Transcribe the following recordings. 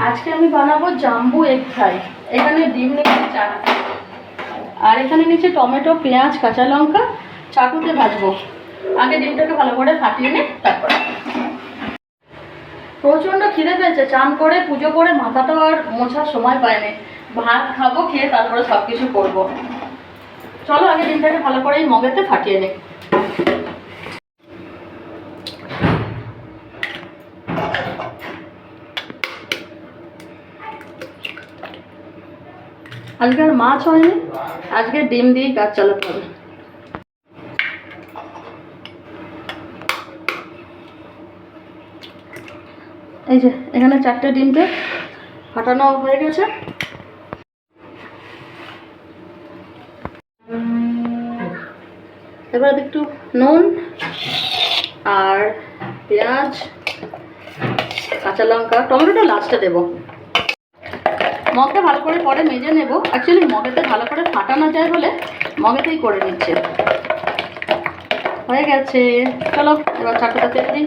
আজকে আমি বানাবো জাম্বু এগ ফ্রাই। এখানে ডিম নিয়েছি 4টে, আর এখানে নিচে টমেটো, পেঁয়াজ, কাঁচা লঙ্কা চাটুতে ভাজবো। আগে ডিমটাকে ভালো করে ফাটিয়ে নিই, তারপরে। প্রচণ্ড খিদে পেয়েছে, চান করে পুজো করে মাথাটা আর মোছার সময় পায়নি। ভাত খাবো, খেয়ে তারপরে সব কিছু করবো। চলো আগে ডিমটাকে ভালো করে এই মগেতে ফাটিয়ে নিই। আজকে আর মাছ হয়নি, আজকে ডিম দিয়েই কাজ চালাতে হবে। এই যে এখানে 4টে ডিমকে ফাটানো হয়ে গেছে। এবার একটু নুন আর পেঁয়াজ, কাঁচা লঙ্কা, টমেটোটা লাস্টে দেবো। মগটা ভালো করে পরে মেজে নেব। অ্যাকচুয়ালি মগেতে ভালো করে ফাটানো যায় বলে মগেতেই করে নিচ্ছে। হয়ে গেছে, চলো এবার চাটুটা তেল দিই।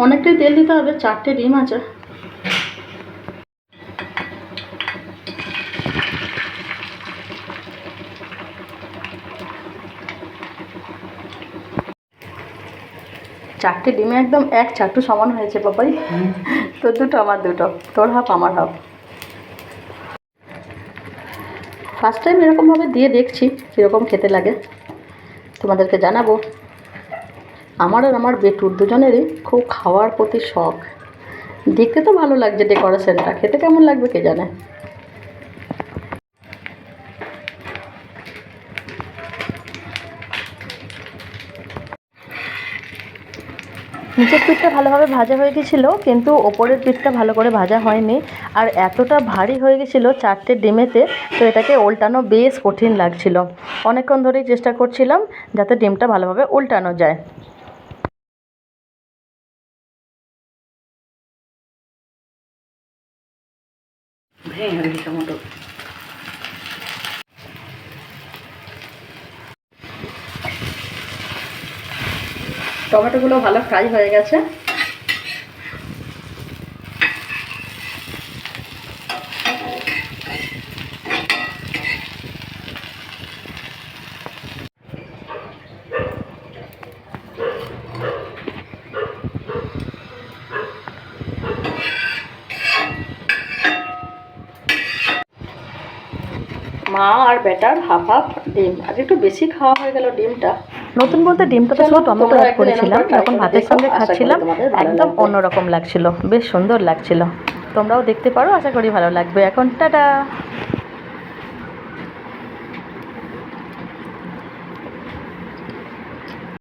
অনেকটাই তেল দিতে হবে, 4টে ডিম আছে। চারটে ডিমে একদম 1 চাটু সমান হয়েছে বাবাই। তোর দুটো আমার দুটো, তোর হাফ আমার হাফ। ফার্স্ট টাইম এরকমভাবে দিয়ে দেখছি কীরকম খেতে লাগে, তোমাদেরকে জানাবো। আমার আর আমার বেটুর দুজনেরই খুব খাওয়ার প্রতি শখ। দেখতে তো ভালো লাগছে ডেকোরেশনটা, খেতে কেমন লাগবে কে জানে। নিচের পিঠটা ভালোভাবে ভাজা হয়ে গেছিলো, কিন্তু ওপরের পিঠটা ভালো করে ভাজা হয়নি। আর এতটা ভারী হয়ে গেছিলো 4টে ডিমেতে, তো এটাকে উল্টানো বেশ কঠিন লাগছিল। অনেকক্ষণ ধরেই চেষ্টা করছিলাম যাতে ডিমটা ভালোভাবে উল্টানো যায়। টমেটোগুলো ভালো ফ্রাই হয়ে গেছে। মা আর বেটার হাফ হাফ ডিম, আজ একটু বেশি খাওয়া হয়ে গেল ডিমটা। নতুন বলতে ডিমটা তো শুধু টমেটো অ্যাড করেছিলাম, যখন ভাতের সঙ্গে খাচ্ছিলাম একদম অন্যরকম লাগছিল, বেশ সুন্দর লাগছিল। তোমরাও দেখতে পারো, আশা করি ভালো লাগবে। এখন টাটা।